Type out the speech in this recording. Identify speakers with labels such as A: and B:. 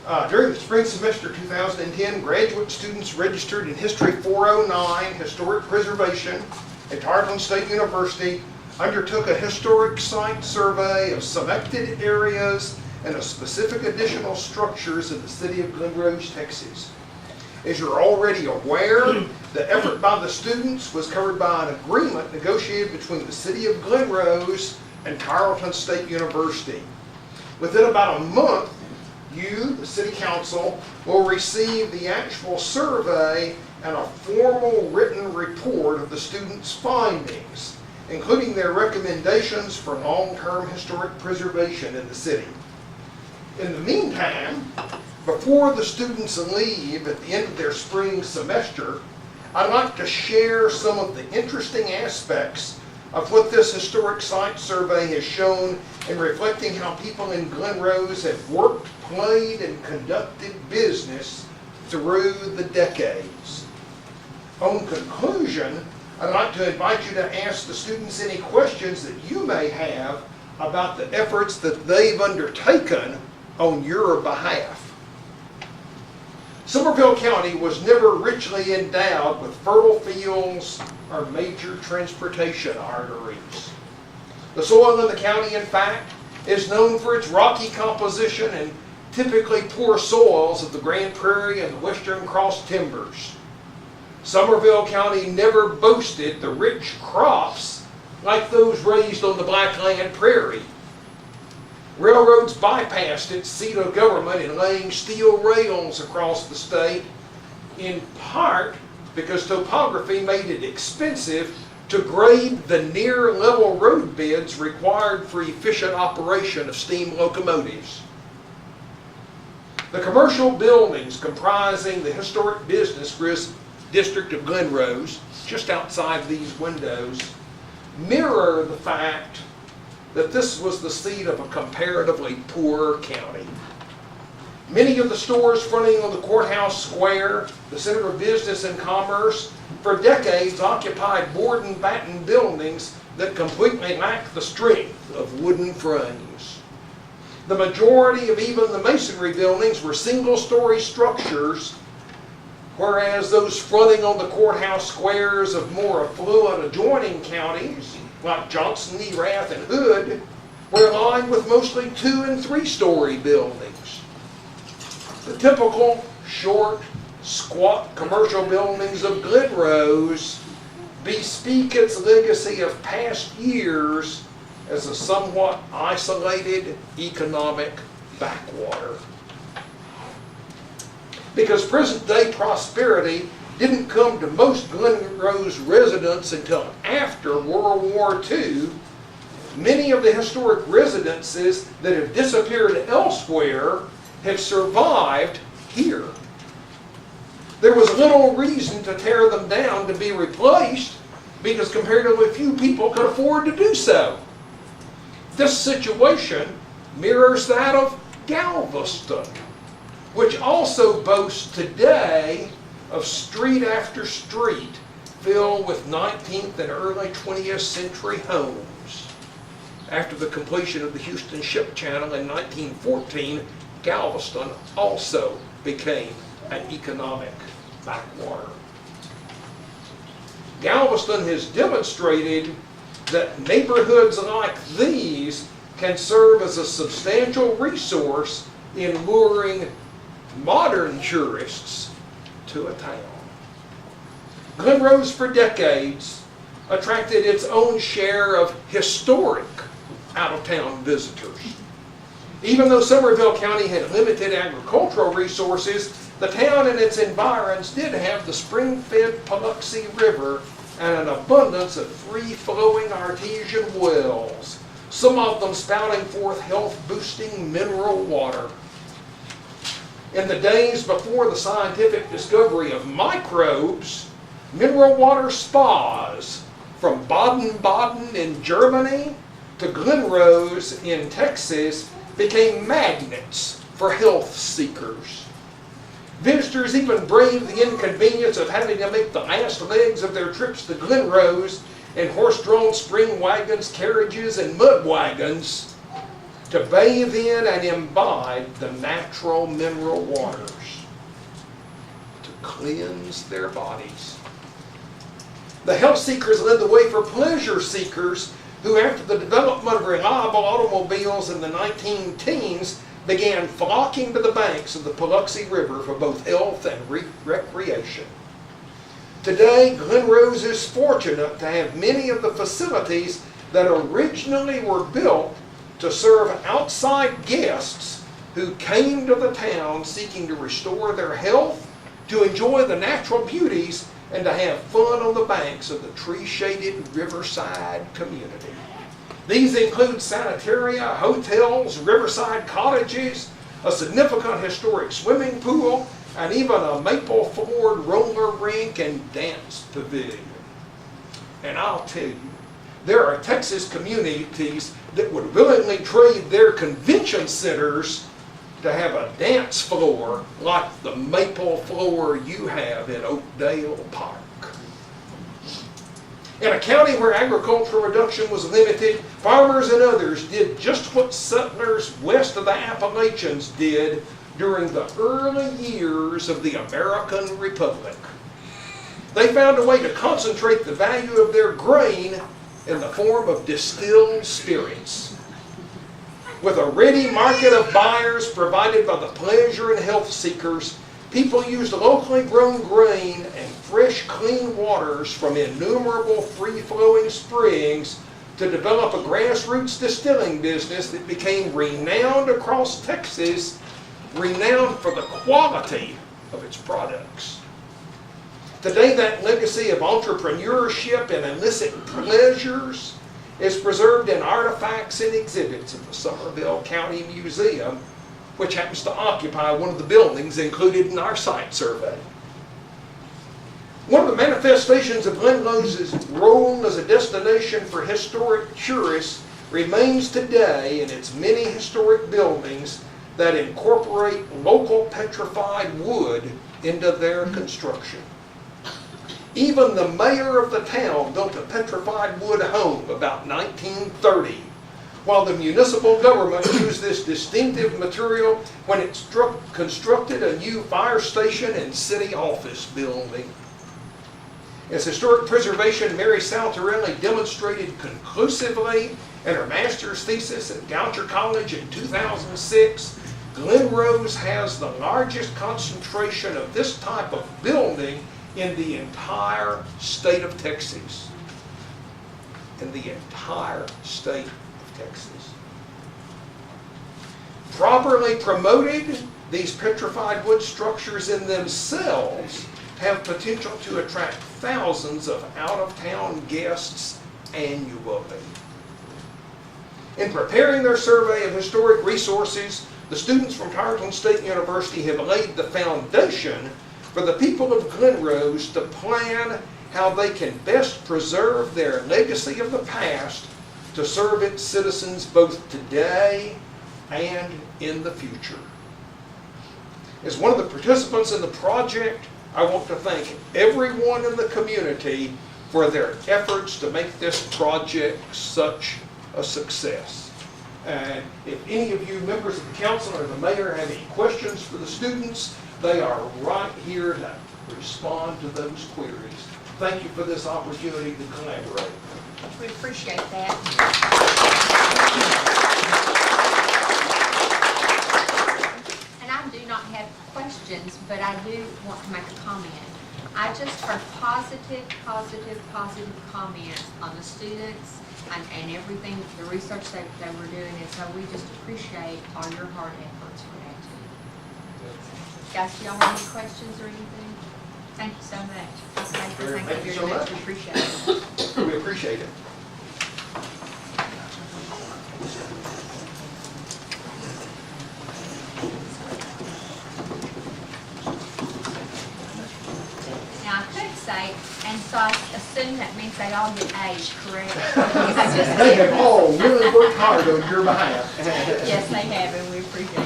A: During the spring semester 2010, graduate students registered in History 409, Historic Preservation, at Tarleton State University undertook a historic site survey of selected areas and of specific additional structures in the city of Glen, Texas. As you're already aware, the effort by the students was covered by an agreement negotiated between the city of Glen and Tarleton State University. Within about a month, you, the City Council, will receive the actual survey and a formal written report of the students' findings, including their recommendations for long-term historic preservation in the city. In the meantime, before the students leave at the end of their spring semester, I'd like to share some of the interesting aspects of what this historic site survey has shown in reflecting how people in Glen have worked, played, and conducted business through the decades. On conclusion, I'd like to invite you to ask the students any questions that you may have about the efforts that they've undertaken on your behalf. Somerville County was never richly endowed with fertile fields or major transportation arteries. The soil in the county, in fact, is known for its rocky composition and typically poor soils of the Grand Prairie and the Western Cross timbers. Somerville County never boasted the rich crops like those raised on the Blackland Prairie. Railroads bypassed its seat of government in laying steel rails across the state, in part because topography made it expensive to grade the near-level road beds required for efficient operation of steam locomotives. The commercial buildings comprising the historic business district of Glen, just outside these windows, mirror the fact that this was the seat of a comparatively poor county. Many of the stores fronting on the courthouse square, the center of business and commerce, for decades occupied board and batten buildings that completely lacked the strength of wooden frames. The majority of even the masonry buildings were single-story structures, whereas those fronting on the courthouse squares of more affluent adjoining counties, like Johnson, Erath, and Hood, were lined with mostly 2- and 3-story buildings. The typical short, squat commercial buildings of Glen bespeak its legacy of past years as a somewhat isolated economic backwater. Because present-day prosperity didn't come to most Glen residents until after World War II, many of the historic residences that have disappeared elsewhere have survived here. There was little reason to tear them down to be replaced because comparatively few people could afford to do so. This situation mirrors that of Galveston, which also boasts today of street after street filled with 19th and early 20th century homes. After the completion of the Houston Ship Channel in 1914, Galveston also became an economic backwater. Galveston has demonstrated that neighborhoods like these can serve as a substantial resource in luring modern tourists to a town. Glen for decades attracted its own share of historic out-of-town visitors. Even though Somerville County had limited agricultural resources, the town and its environs did have the spring-fed Paluxy River and an abundance of free-flowing artesian wells, some of them spouting forth health-boosting mineral water. In the days before the scientific discovery of microbes, mineral water spas from Baden-Baden in Germany to Glen in Texas became magnets for health seekers. Visitors even braved the inconvenience of having to make the last legs of their trips to Glen in horse-drawn spring wagons, carriages, and mud wagons. to bathe in and imbibe the natural mineral waters, to cleanse their bodies. The health seekers led the way for pleasure seekers who, after the development of reliable automobiles in the 19-teens, began flocking to the banks of the Paluxy River for both health and recreation. Today, Glen Rose is fortunate to have many of the facilities that originally were built to serve outside guests who came to the town seeking to restore their health, to enjoy the natural beauties, and to have fun on the banks of the tree-shaded riverside community. These include sanitaria, hotels, riverside cottages, a significant historic swimming pool, and even a maple-floored roller rink and dance pavilion. And I'll tell you, there are Texas communities that would willingly trade their convention centers to have a dance floor like the maple floor you have in Oakdale Park. In a county where agricultural production was limited, farmers and others did just what settlers west of the Appalachians did during the early years of the American Republic. They found a way to concentrate the value of their grain in the form of distilled spirits. With a ready market of buyers provided by the pleasure and health seekers, people used locally grown grain and fresh, clean waters from innumerable free-flowing springs to develop a grassroots distilling business that became renowned across Texas, renowned for the quality of its products. Today, that legacy of entrepreneurship and illicit pleasures is preserved in artifacts and exhibits at the Somerville County Museum, which happens to occupy one of the buildings included in our site survey. One of the manifestations of Glen Rose's role as a destination for historic tourists remains today in its many historic buildings that incorporate local petrified wood into their construction. Even the mayor of the town built a petrified wood home about 1930, while the municipal government used this distinctive material when it constructed a new fire station and city office building. As historic preservation, Mary Saltarelli demonstrated conclusively in her master's thesis at Goucher College in 2006, Glen Rose has the largest concentration of this type of building in the entire state of Texas. In the entire state of Texas. Properly promoted, these petrified wood structures in themselves have potential to attract thousands of out-of-town guests annually. In preparing their survey of historic resources, the students from Tarleton State University have laid the foundation for the people of Glen Rose to plan how they can best preserve their legacy of the past to serve its citizens both today and in the future. As one of the participants in the project, I want to thank everyone in the community for their efforts to make this project such a success. And if any of you members of the council or the mayor have any questions for the students, they are right here to respond to those queries. Thank you for this opportunity to collaborate.
B: We appreciate that. And I do not have questions, but I do want to make a comment. I just heard positive comments on the students and everything, the research that they were doing, and so we just appreciate all your hard efforts for that too. Guys, do y'all have any questions or anything? Thank you so much. Thank you very much. We appreciate it.
A: We appreciate it.
B: Now, I could say, and so I assume that means they all get A's, correct?
A: They have all really worked hard on your behalf.
B: Yes, they have, and we appreciate it.